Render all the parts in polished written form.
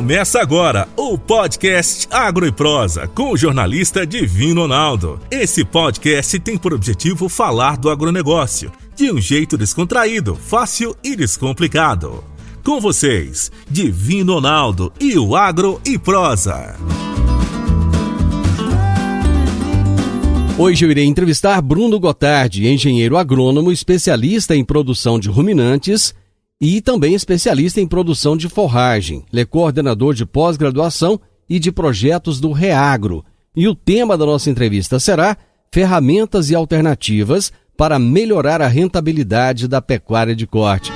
Começa agora o podcast Agro e Prosa com o jornalista Divino Ronaldo. Esse podcast tem por objetivo falar do agronegócio de um jeito descontraído, fácil e descomplicado. Com vocês, Divino Ronaldo e o Agro e Prosa. Hoje eu irei entrevistar Bruno Gotardi, engenheiro agrônomo, especialista em produção de ruminantes e também especialista em produção de forragem. Ele é coordenador de pós-graduação e de projetos do Reagro. E o tema da nossa entrevista será ferramentas e alternativas para melhorar a rentabilidade da pecuária de corte.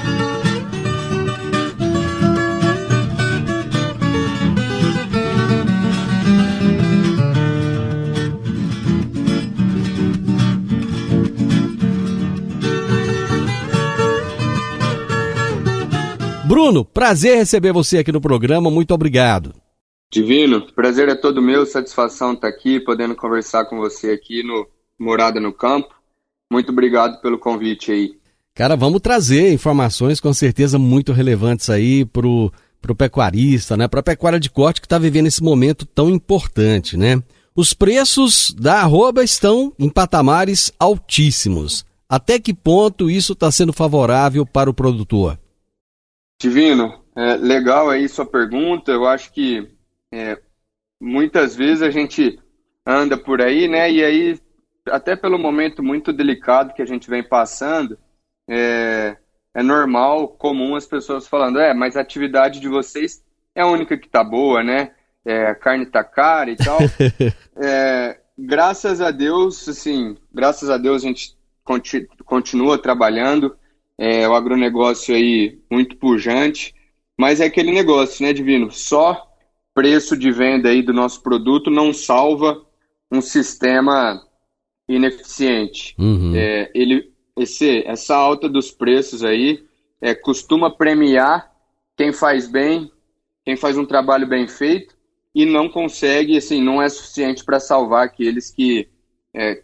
Bruno, prazer receber você aqui no programa, muito obrigado. Divino, prazer é todo meu, satisfação estar aqui, podendo conversar com você aqui no Morada no Campo. Muito obrigado pelo convite aí. Cara, vamos trazer informações com certeza muito relevantes aí pro pecuarista, né? Para a pecuária de corte que está vivendo esse momento tão importante, né? Os preços da arroba estão em patamares altíssimos. Até que ponto isso está sendo favorável para o produtor? Divino, legal aí sua pergunta. Eu acho que muitas vezes a gente anda por aí, né? E aí, até pelo momento muito delicado que a gente vem passando, é normal, comum as pessoas falando, mas a atividade de vocês é a única que tá boa, né? A carne tá cara e tal. Graças a Deus, assim, a gente continua trabalhando. O agronegócio aí muito pujante, mas é aquele negócio, né, Divino? Só preço de venda aí do nosso produto não salva um sistema ineficiente. Uhum. Essa alta dos preços aí costuma premiar quem faz bem, quem faz um trabalho bem feito e não consegue, assim, não é suficiente para salvar aqueles que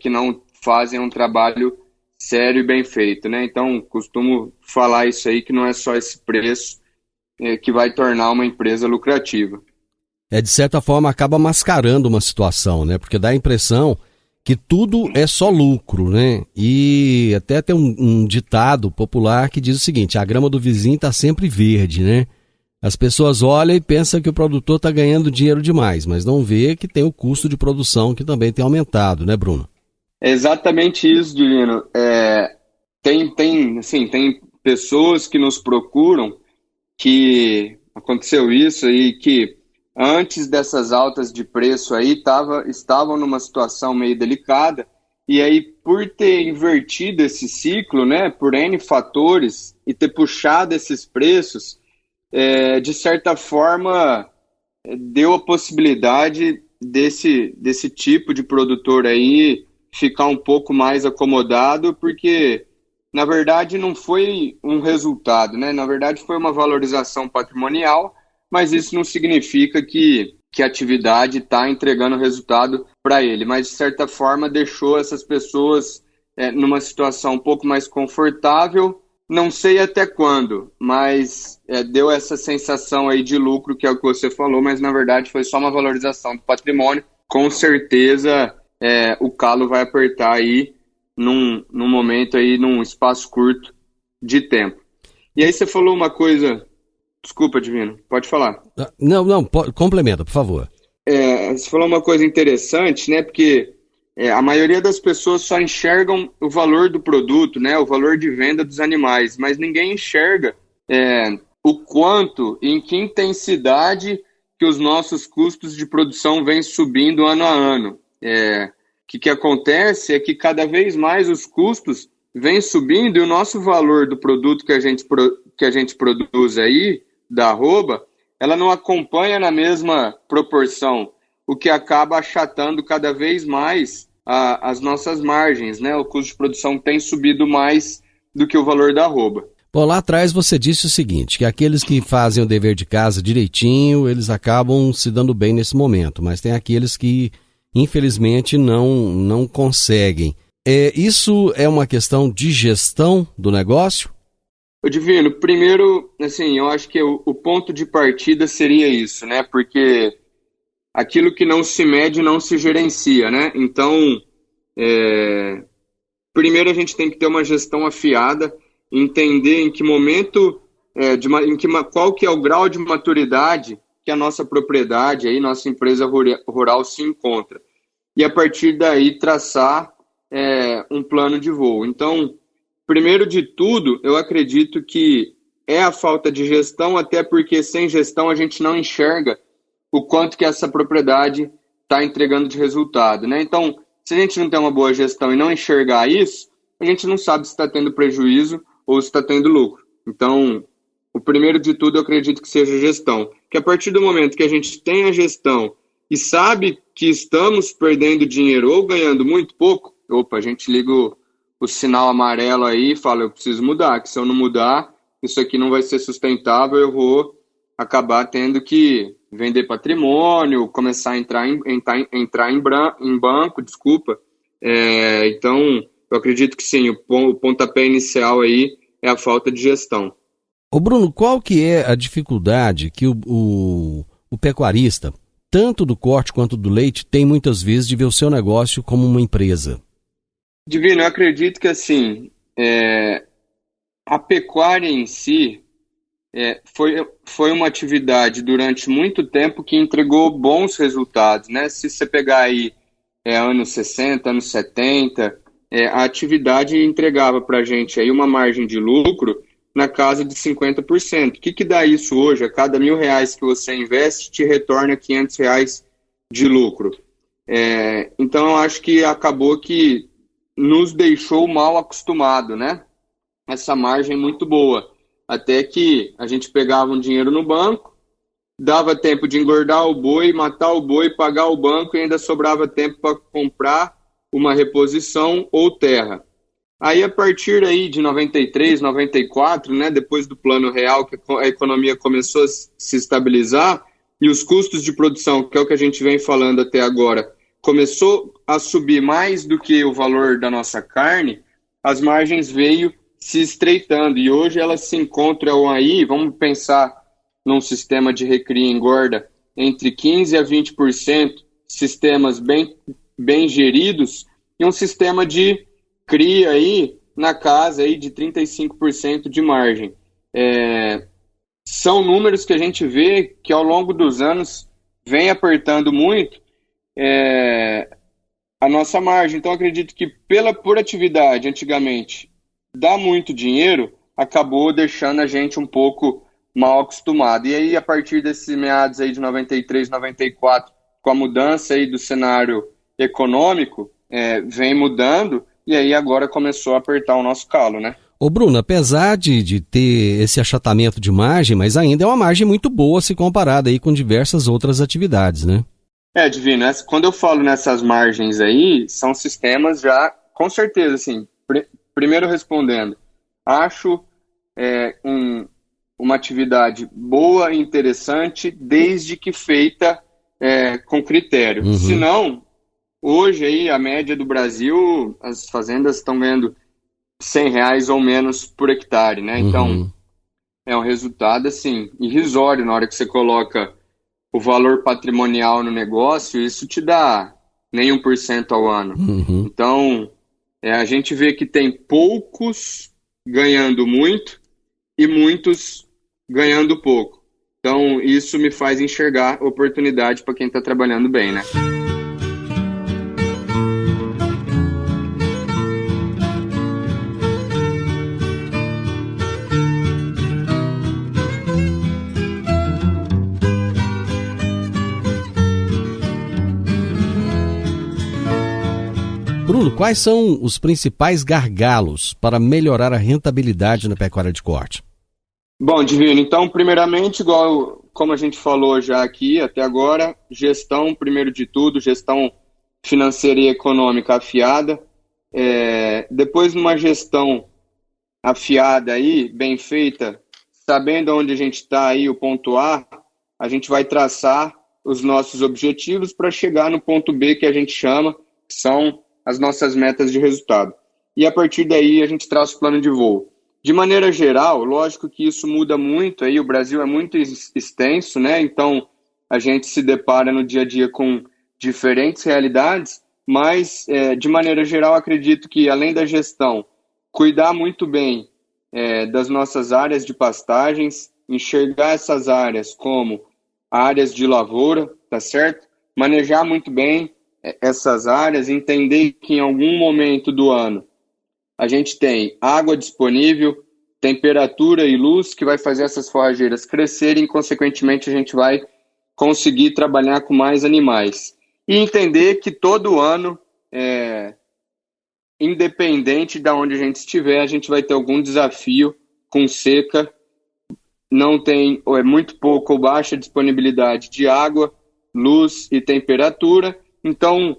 não fazem um trabalho sério e bem feito, né? Então, costumo falar isso aí, que não é só esse preço que vai tornar uma empresa lucrativa. De certa forma, acaba mascarando uma situação, né? Porque dá a impressão que tudo é só lucro, né? E até tem um ditado popular que diz o seguinte, a grama do vizinho está sempre verde, né? As pessoas olham e pensam que o produtor está ganhando dinheiro demais, mas não vê que tem o custo de produção que também tem aumentado, né, Bruno? É exatamente isso, Divino. Tem pessoas que nos procuram que aconteceu isso e que antes dessas altas de preço aí estavam numa situação meio delicada e aí por ter invertido esse ciclo, né, por N fatores e ter puxado esses preços, de certa forma deu a possibilidade desse tipo de produtor aí ficar um pouco mais acomodado, porque, na verdade, não foi um resultado, né? Na verdade, foi uma valorização patrimonial, mas isso não significa que a atividade está entregando resultado para ele, mas, de certa forma, deixou essas pessoas numa situação um pouco mais confortável, não sei até quando, mas deu essa sensação aí de lucro, que é o que você falou, mas, na verdade, foi só uma valorização do patrimônio, com certeza. O calo vai apertar aí num momento aí, num espaço curto de tempo. E aí você falou uma coisa, desculpa, Divino, pode falar. Não, complementa, por favor. Você falou uma coisa interessante, né, porque a maioria das pessoas só enxergam o valor do produto, né, o valor de venda dos animais, mas ninguém enxerga o quanto, em que intensidade que os nossos custos de produção vêm subindo ano a ano. O que acontece é que cada vez mais os custos vêm subindo e o nosso valor do produto que a gente produz aí, da arroba, ela não acompanha na mesma proporção, o que acaba achatando cada vez mais as nossas margens, né? O custo de produção tem subido mais do que o valor da arroba. Bom, lá atrás você disse o seguinte, que aqueles que fazem o dever de casa direitinho, eles acabam se dando bem nesse momento, mas tem aqueles que infelizmente não conseguem. Isso é uma questão de gestão do negócio? Ô Divino, primeiro, assim, eu acho que o ponto de partida seria isso, né? Porque aquilo que não se mede não se gerencia, né? Então, é, primeiro a gente tem que ter uma gestão afiada, entender em que momento, qual que é o grau de maturidade que a nossa propriedade, aí, nossa empresa rural se encontra. E a partir daí traçar um plano de voo. Então, primeiro de tudo, eu acredito que é a falta de gestão, até porque sem gestão a gente não enxerga o quanto que essa propriedade está entregando de resultado, né? Então, se a gente não tem uma boa gestão e não enxergar isso, a gente não sabe se está tendo prejuízo ou se está tendo lucro. Então, o primeiro de tudo eu acredito que seja gestão. Que a partir do momento que a gente tem a gestão e sabe que estamos perdendo dinheiro ou ganhando muito pouco, opa, a gente liga o sinal amarelo aí e fala, eu preciso mudar, que se eu não mudar, isso aqui não vai ser sustentável, eu vou acabar tendo que vender patrimônio, começar a entrar em banco, desculpa. Então, eu acredito que sim, o pontapé inicial aí é a falta de gestão. Ô Bruno, qual que é a dificuldade que o pecuarista, tanto do corte quanto do leite, tem muitas vezes de ver o seu negócio como uma empresa? Divino, eu acredito que assim, a pecuária em si foi uma atividade durante muito tempo que entregou bons resultados, né? Se você pegar aí anos 60, anos 70, a atividade entregava para a gente aí uma margem de lucro na casa de 50%. O que dá isso hoje? A cada R$1.000 que você investe, te retorna R$500 de lucro. Então, eu acho que acabou que nos deixou mal acostumado, né? Essa margem muito boa. Até que a gente pegava um dinheiro no banco, dava tempo de engordar o boi, matar o boi, pagar o banco e ainda sobrava tempo para comprar uma reposição ou terra. Aí, a partir aí de 93, 94, né, depois do Plano Real, que a economia começou a se estabilizar e os custos de produção, que é o que a gente vem falando até agora, começou a subir mais do que o valor da nossa carne, as margens veio se estreitando e hoje elas se encontram aí, vamos pensar num sistema de recria e engorda, entre 15% a 20%, sistemas bem geridos, e um sistema de cria aí na casa aí de 35% de margem. São números que a gente vê que ao longo dos anos vem apertando muito a nossa margem. Então, acredito que por atividade, antigamente, dá muito dinheiro, acabou deixando a gente um pouco mal acostumado. E aí, a partir desses meados aí de 93, 94, com a mudança aí do cenário econômico, vem mudando, e aí agora começou a apertar o nosso calo, né? Ô Bruno, apesar de ter esse achatamento de margem, mas ainda é uma margem muito boa se comparada aí com diversas outras atividades, né? Divino, quando eu falo nessas margens aí, são sistemas já, com certeza, assim, primeiro respondendo, acho uma atividade boa e interessante, desde que feita com critério. Uhum. Se não, hoje aí a média do Brasil, as fazendas estão ganhando R$100 ou menos por hectare, né? Então, é um resultado, assim, irrisório na hora que você coloca o valor patrimonial no negócio, isso te dá nem 1% ao ano. Uhum. Então, a gente vê que tem poucos ganhando muito e muitos ganhando pouco. Então, isso me faz enxergar oportunidade para quem está trabalhando bem, né? Bruno, quais são os principais gargalos para melhorar a rentabilidade na pecuária de corte? Bom, Divino, então, primeiramente, como a gente falou já aqui até agora, gestão, primeiro de tudo, gestão financeira e econômica afiada. Depois, numa gestão afiada aí, bem feita, sabendo onde a gente está aí, o ponto A, a gente vai traçar os nossos objetivos para chegar no ponto B, que a gente chama, que são as nossas metas de resultado. E a partir daí a gente traça o plano de voo. De maneira geral, lógico que isso muda muito, aí o Brasil é muito extenso, né? Então a gente se depara no dia a dia com diferentes realidades, mas de maneira geral acredito que além da gestão, cuidar muito bem das nossas áreas de pastagens, enxergar essas áreas como áreas de lavoura, tá certo? Manejar muito bem essas áreas, entender que em algum momento do ano a gente tem água disponível, temperatura e luz que vai fazer essas forrageiras crescerem e, consequentemente, a gente vai conseguir trabalhar com mais animais. E entender que todo ano, independente de onde a gente estiver, a gente vai ter algum desafio com seca, não tem, ou é muito pouco ou baixa disponibilidade de água, luz e temperatura. Então,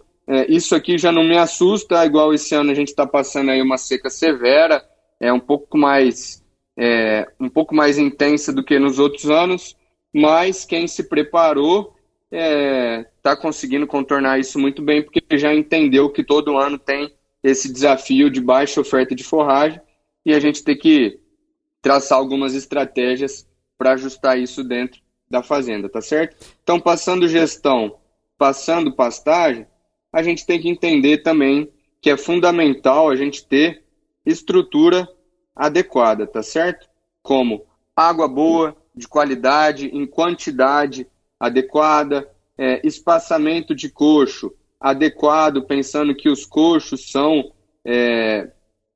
isso aqui já não me assusta, igual esse ano a gente está passando aí uma seca severa, um pouco mais intensa do que nos outros anos, mas quem se preparou está conseguindo contornar isso muito bem, porque já entendeu que todo ano tem esse desafio de baixa oferta de forragem e a gente tem que traçar algumas estratégias para ajustar isso dentro da fazenda, tá certo? Então, passando gestão, passando pastagem, a gente tem que entender também que é fundamental a gente ter estrutura adequada, tá certo? Como água boa, de qualidade, em quantidade adequada, espaçamento de coxo adequado, pensando que os coxos são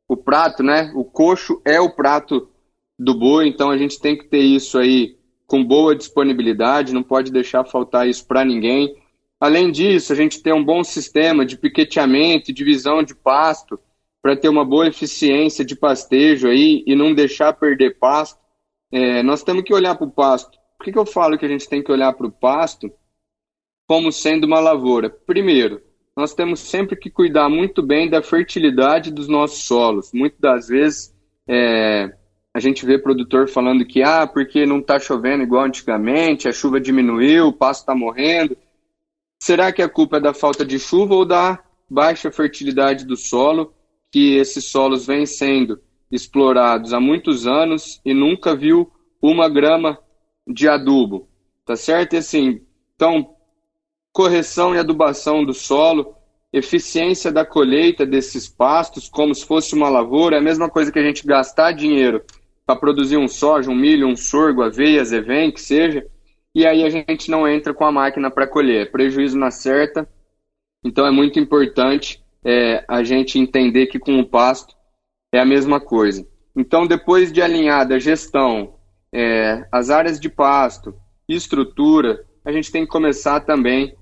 o prato, né? O coxo é o prato do boi, então a gente tem que ter isso aí com boa disponibilidade, não pode deixar faltar isso para ninguém. Além disso, a gente tem um bom sistema de piqueteamento e divisão de pasto para ter uma boa eficiência de pastejo aí e não deixar perder pasto. Nós temos que olhar para o pasto. Por que eu falo que a gente tem que olhar para o pasto como sendo uma lavoura? Primeiro, nós temos sempre que cuidar muito bem da fertilidade dos nossos solos. Muitas das vezes a gente vê produtor falando que porque não está chovendo igual antigamente, a chuva diminuiu, o pasto está morrendo. Será que a culpa é da falta de chuva ou da baixa fertilidade do solo, que esses solos vêm sendo explorados há muitos anos e nunca viu uma grama de adubo, tá certo? E assim, então, correção e adubação do solo, eficiência da colheita desses pastos, como se fosse uma lavoura, é a mesma coisa que a gente gastar dinheiro para produzir um soja, um milho, um sorgo, aveia, azevém, que seja, e aí a gente não entra com a máquina para colher, prejuízo na certa. Então é muito importante a gente entender que com o pasto é a mesma coisa. Então, depois de alinhada a gestão, as áreas de pasto e estrutura, a gente tem que começar também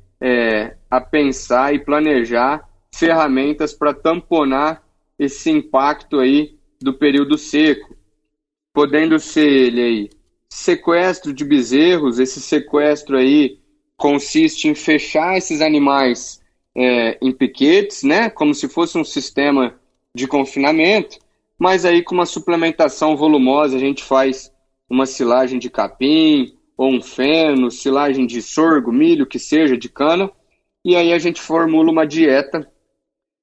a pensar e planejar ferramentas para tamponar esse impacto aí do período seco, podendo ser ele aí sequestro de bezerros. Esse sequestro aí consiste em fechar esses animais em piquetes, né, como se fosse um sistema de confinamento, mas aí com uma suplementação volumosa a gente faz uma silagem de capim ou um feno, silagem de sorgo, milho, que seja, de cana, e aí a gente formula uma dieta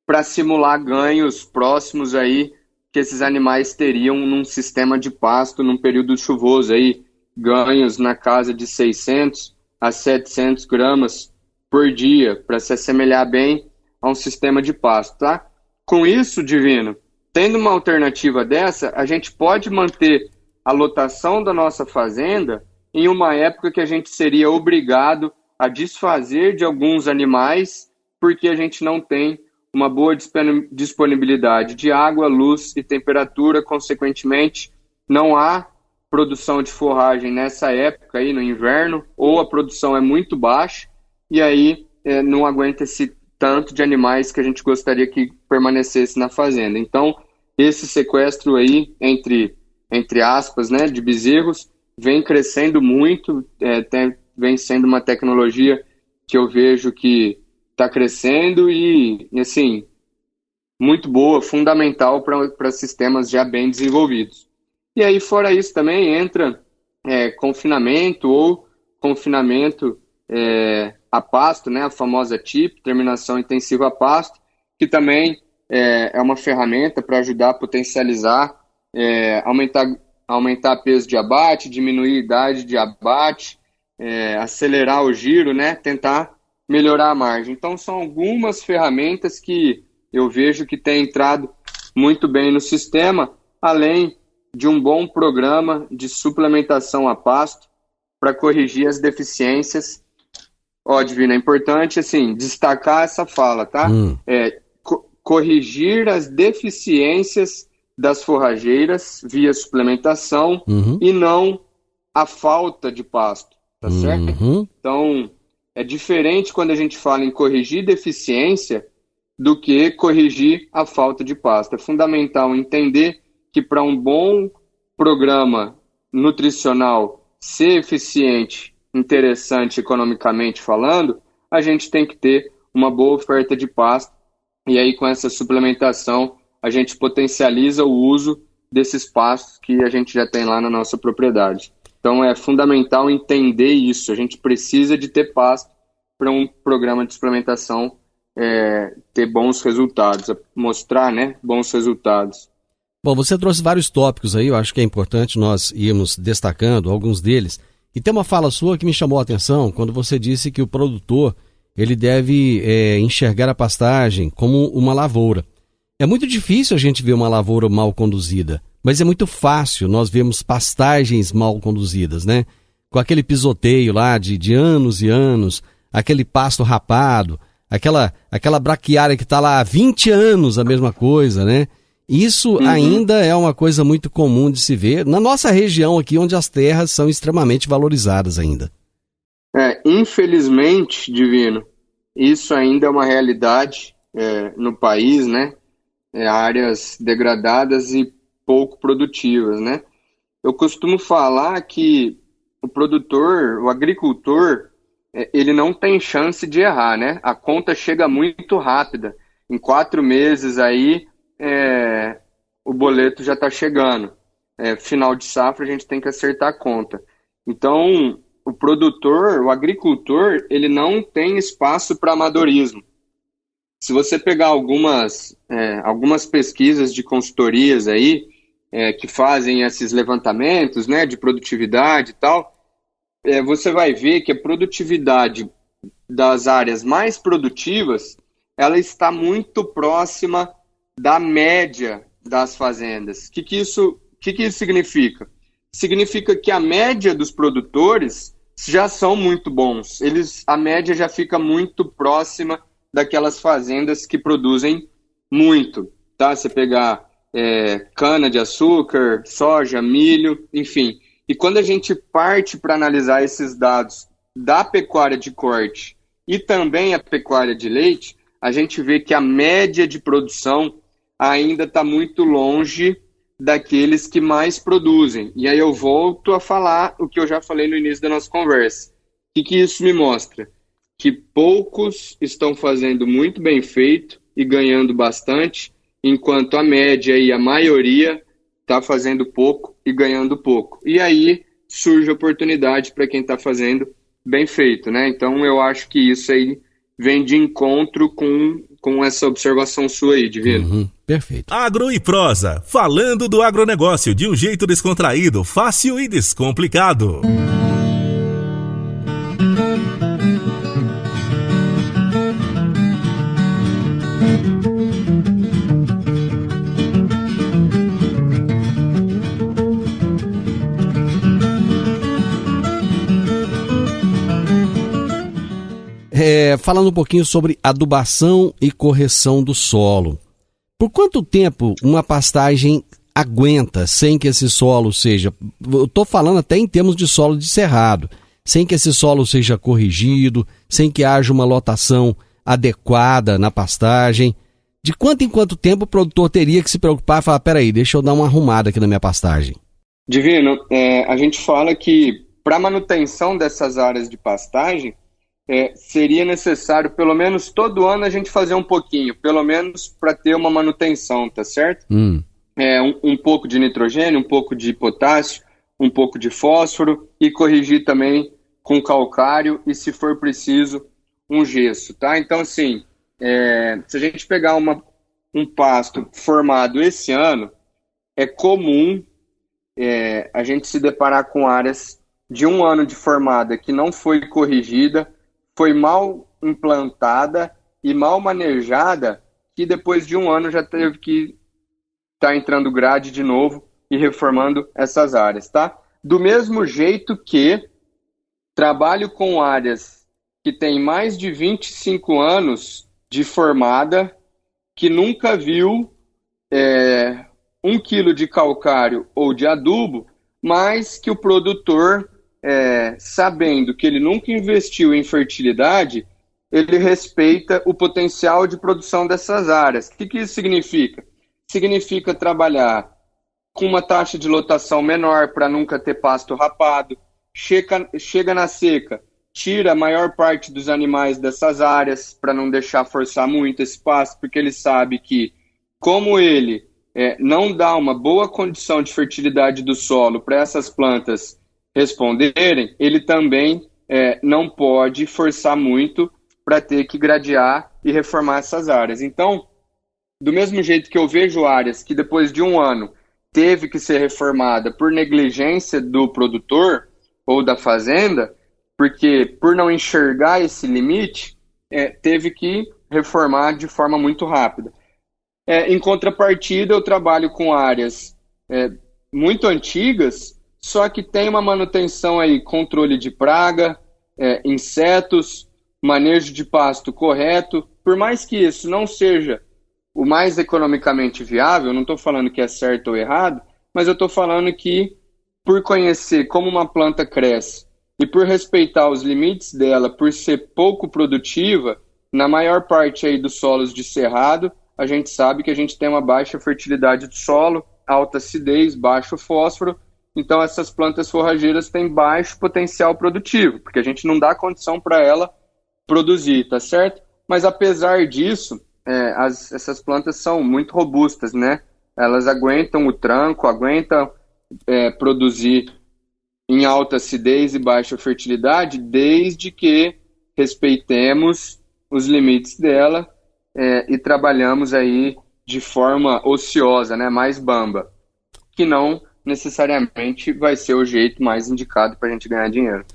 para simular ganhos próximos aí que esses animais teriam num sistema de pasto num período chuvoso, aí, ganhos na casa de 600 a 700 gramas por dia, para se assemelhar bem a um sistema de pasto, tá? Com isso, Divino, tendo uma alternativa dessa, a gente pode manter a lotação da nossa fazenda em uma época que a gente seria obrigado a desfazer de alguns animais porque a gente não tem uma boa disponibilidade de água, luz e temperatura. Consequentemente, não há produção de forragem nessa época, aí no inverno, ou a produção é muito baixa, e aí não aguenta esse tanto de animais que a gente gostaria que permanecesse na fazenda. Então, esse sequestro aí, entre aspas, né, de bezerros, vem crescendo muito, vem sendo uma tecnologia que eu vejo que está crescendo e, assim, muito boa, fundamental para sistemas já bem desenvolvidos. E aí, fora isso, também entra confinamento ou confinamento a pasto, né, a famosa TIP, terminação intensiva a pasto, que também é uma ferramenta para ajudar a potencializar aumentar peso de abate, diminuir a idade de abate, acelerar o giro, né? Tentar melhorar a margem. Então, são algumas ferramentas que eu vejo que têm entrado muito bem no sistema, além de um bom programa de suplementação a pasto para corrigir as deficiências. Divino, é importante, assim, destacar essa fala, tá? Corrigir as deficiências das forrageiras via suplementação e não a falta de pasto, tá certo? Então, é diferente quando a gente fala em corrigir deficiência do que corrigir a falta de pasto. É fundamental entender que para um bom programa nutricional ser eficiente, interessante economicamente falando, a gente tem que ter uma boa oferta de pasto, e aí com essa suplementação a gente potencializa o uso desses pastos que a gente já tem lá na nossa propriedade. Então é fundamental entender isso, a gente precisa de ter pasto para um programa de suplementação ter bons resultados, mostrar, né, bons resultados. Bom, você trouxe vários tópicos aí, eu acho que é importante nós irmos destacando alguns deles. E tem uma fala sua que me chamou a atenção, quando você disse que o produtor ele deve enxergar a pastagem como uma lavoura. É muito difícil a gente ver uma lavoura mal conduzida, mas é muito fácil nós vermos pastagens mal conduzidas, né? Com aquele pisoteio lá de anos e anos, aquele pasto rapado, aquela braquiária que está lá há 20 anos a mesma coisa, né? Isso ainda é uma coisa muito comum de se ver na nossa região aqui, onde as terras são extremamente valorizadas ainda. Infelizmente, Divino, isso ainda é uma realidade no país, né? Áreas degradadas e pouco produtivas, né? Eu costumo falar que o produtor, o agricultor, ele não tem chance de errar, né? A conta chega muito rápida. Em 4 meses aí, o boleto já está chegando. Final de safra, a gente tem que acertar a conta. Então, o produtor, o agricultor, ele não tem espaço para amadorismo. Se você pegar algumas pesquisas de consultorias aí, que fazem esses levantamentos, né, de produtividade e tal, você vai ver que a produtividade das áreas mais produtivas, ela está muito próxima da média das fazendas. O que isso significa? Significa que a média dos produtores já são muito bons. A média já fica muito próxima daquelas fazendas que produzem muito, tá? Você pegar cana-de-açúcar, soja, milho, enfim. E quando a gente parte para analisar esses dados da pecuária de corte e também a pecuária de leite, a gente vê que a média de produção ainda está muito longe daqueles que mais produzem. E aí eu volto a falar o que eu já falei no início da nossa conversa. O que isso me mostra? Que poucos estão fazendo muito bem feito e ganhando bastante, enquanto a média e a maioria está fazendo pouco e ganhando pouco. E aí surge oportunidade para quem está fazendo bem feito, né? Então eu acho que isso aí vem de encontro com essa observação sua aí, Divino. Perfeito. Agro e Prosa, falando do agronegócio de um jeito descontraído, fácil e descomplicado. Falando um pouquinho sobre adubação e correção do solo. Por quanto tempo uma pastagem aguenta sem que esse solo seja... Eu estou falando até em termos de solo de cerrado. Sem que esse solo seja corrigido, sem que haja uma lotação adequada na pastagem. De quanto em quanto tempo o produtor teria que se preocupar e falar, peraí, deixa eu dar uma arrumada aqui na minha pastagem? Divino, a gente fala que para manutenção dessas áreas de pastagem, seria necessário, pelo menos todo ano, a gente fazer um pouquinho, pelo menos para ter uma manutenção, tá certo? Um pouco de nitrogênio, um pouco de potássio, um pouco de fósforo e corrigir também com calcário e, se for preciso, um gesso, tá? Então, assim, se a gente pegar um pasto formado esse ano, é comum a gente se deparar com áreas de 1 ano de formada que não foi corrigida, foi mal implantada e mal manejada, que depois de 1 ano já teve que estar entrando grade de novo e reformando essas áreas, tá? Do mesmo jeito que trabalho com áreas que têm mais de 25 anos de formada, que nunca viu 1 quilo de calcário ou de adubo, mas que o produtor, sabendo que ele nunca investiu em fertilidade, ele respeita o potencial de produção dessas áreas. O que isso significa? Significa trabalhar com uma taxa de lotação menor para nunca ter pasto rapado, chega na seca, tira a maior parte dos animais dessas áreas para não deixar forçar muito esse pasto, porque ele sabe que, como ele não dá uma boa condição de fertilidade do solo para essas plantas responderem, ele também não pode forçar muito para ter que gradear e reformar essas áreas. Então, do mesmo jeito que eu vejo áreas que depois de 1 ano teve que ser reformada por negligência do produtor ou da fazenda, porque por não enxergar esse limite, teve que reformar de forma muito rápida. Em contrapartida, eu trabalho com áreas muito antigas, só que tem uma manutenção aí, controle de praga, insetos, manejo de pasto correto. Por mais que isso não seja o mais economicamente viável, eu não estou falando que é certo ou errado, mas eu estou falando que, por conhecer como uma planta cresce e por respeitar os limites dela, por ser pouco produtiva, na maior parte aí dos solos de cerrado, a gente sabe que a gente tem uma baixa fertilidade do solo, alta acidez, baixo fósforo, então essas plantas forrageiras têm baixo potencial produtivo, porque a gente não dá condição para ela produzir, tá certo? Mas apesar disso, essas plantas são muito robustas, né? Elas aguentam o tranco, aguentam produzir em alta acidez e baixa fertilidade, desde que respeitemos os limites dela e trabalhamos aí de forma ociosa, né? Mais bamba, que não necessariamente vai ser o jeito mais indicado para a gente ganhar dinheiro.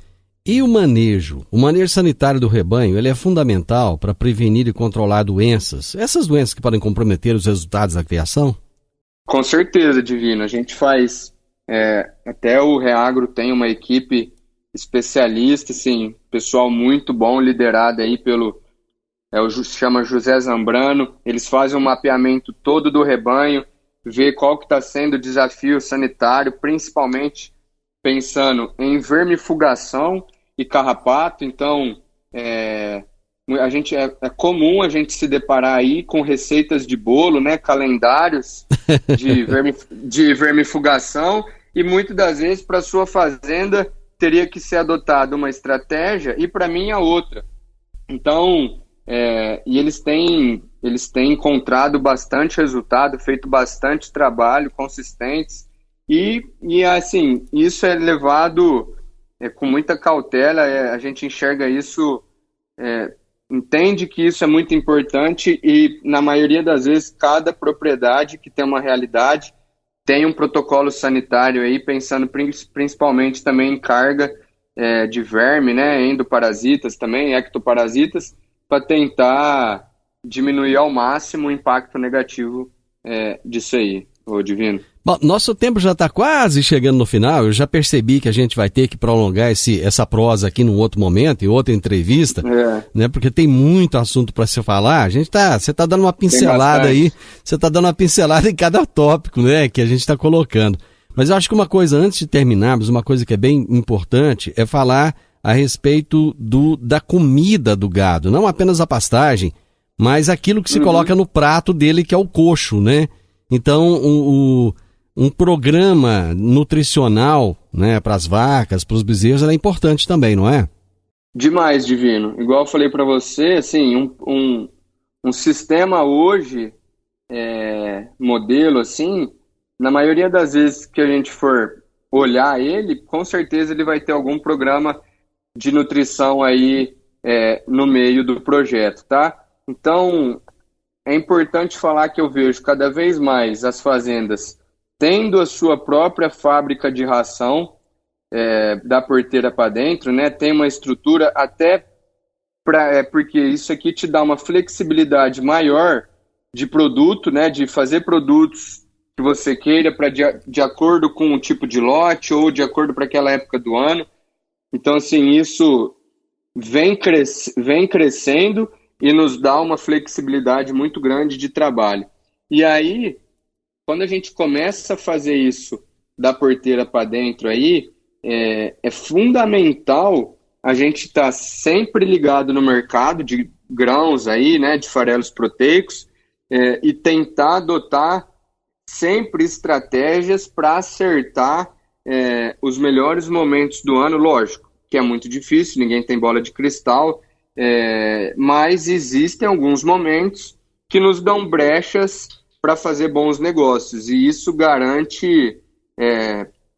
E o manejo? O manejo sanitário do rebanho, ele é fundamental para prevenir e controlar doenças. Essas doenças que podem comprometer os resultados da criação? Com certeza, Divino. A gente faz... até o Reagro tem uma equipe especialista, assim, pessoal muito bom, liderado aí pelo... chama José Zambrano. Eles fazem um mapeamento todo do rebanho, vê qual que está sendo o desafio sanitário, principalmente pensando em vermifugação e carrapato. Então, é comum a gente se deparar aí com receitas de bolo, né, calendários de vermifugação, e muitas das vezes para sua fazenda teria que ser adotada uma estratégia e para mim a outra. Então, e eles têm encontrado bastante resultado, feito bastante trabalho consistentes, e assim, isso é levado com muita cautela. A gente enxerga isso, entende que isso é muito importante, e na maioria das vezes cada propriedade que tem uma realidade tem um protocolo sanitário aí, pensando principalmente também em carga de verme, né, endoparasitas também, ectoparasitas, para tentar diminuir ao máximo o impacto negativo disso aí, ô Divino. Bom, nosso tempo já está quase chegando no final. Eu já percebi que a gente vai ter que prolongar essa prosa aqui num outro momento, em outra entrevista, né? Porque tem muito assunto para se falar. Você está dando uma pincelada aí, você está dando uma pincelada em cada tópico, né, que a gente está colocando. Mas eu acho que uma coisa, antes de terminarmos, uma coisa que é bem importante é falar a respeito da comida do gado, não apenas a pastagem, mas aquilo que se coloca no prato dele, que é o coxo, né? Então, um programa nutricional, né, para as vacas, para os bezerros, é importante também, não é? Demais, Divino. Igual eu falei para você, assim, um sistema hoje, modelo, assim, na maioria das vezes que a gente for olhar ele, com certeza ele vai ter algum programa de nutrição aí no meio do projeto, tá? Então, é importante falar que eu vejo cada vez mais as fazendas tendo a sua própria fábrica de ração da porteira para dentro, né? Tem uma estrutura até porque isso aqui te dá uma flexibilidade maior de produto, né? De fazer produtos que você queira de acordo com o tipo de lote ou de acordo para aquela época do ano. Então, assim, isso vem crescendo e nos dá uma flexibilidade muito grande de trabalho. E aí, quando a gente começa a fazer isso da porteira para dentro aí, é fundamental a gente estar sempre ligado no mercado de grãos aí, né, de farelos proteicos, e tentar adotar sempre estratégias para acertar os melhores momentos do ano. Lógico que é muito difícil, ninguém tem bola de cristal, mas existem alguns momentos que nos dão brechas para fazer bons negócios, e isso garante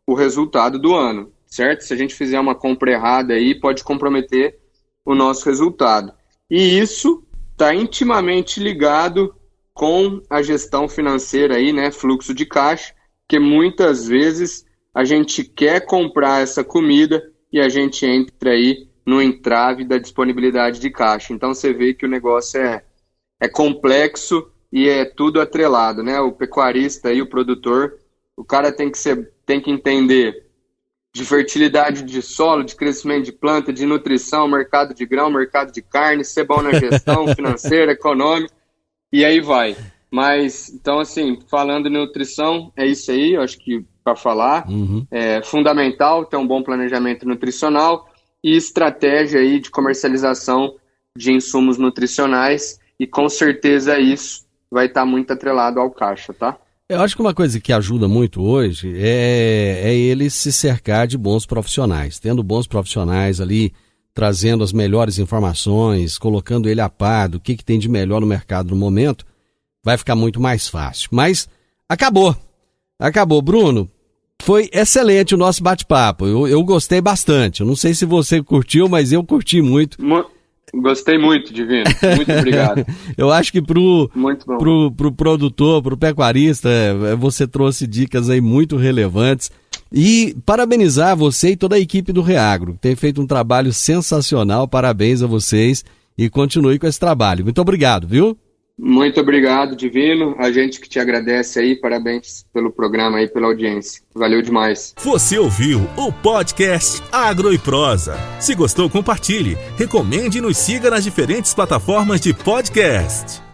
o resultado do ano, certo? Se a gente fizer uma compra errada aí, pode comprometer o nosso resultado. E isso está intimamente ligado com a gestão financeira aí, né? Fluxo de caixa, que muitas vezes a gente quer comprar essa comida e a gente entra aí no entrave da disponibilidade de caixa. Então você vê que o negócio é complexo e é tudo atrelado, né? O pecuarista e o produtor, o cara tem que entender de fertilidade de solo, de crescimento de planta, de nutrição, mercado de grão, mercado de carne, ser bom na gestão financeira, econômica, e aí vai. Mas, então, assim, falando em nutrição, é isso aí, eu acho que para falar, é fundamental ter um bom planejamento nutricional e estratégia aí de comercialização de insumos nutricionais, e com certeza isso vai estar muito atrelado ao caixa, tá? Eu acho que uma coisa que ajuda muito hoje é ele se cercar de bons profissionais, tendo bons profissionais ali, trazendo as melhores informações, colocando ele a par do que tem de melhor no mercado no momento, vai ficar muito mais fácil. Mas acabou. Bruno, foi excelente o nosso bate-papo, eu gostei bastante, eu não sei se você curtiu, mas eu curti muito. Gostei muito, Divino. Muito obrigado. Eu acho que pro produtor, pro pecuarista, você trouxe dicas aí muito relevantes. E parabenizar você e toda a equipe do Reagro, que tem feito um trabalho sensacional. Parabéns a vocês e continue com esse trabalho. Muito obrigado, viu? Muito obrigado, Divino. A gente que te agradece aí, parabéns pelo programa aí, pela audiência. Valeu demais. Você ouviu o podcast Agro e Prosa. Se gostou, compartilhe, recomende e nos siga nas diferentes plataformas de podcast.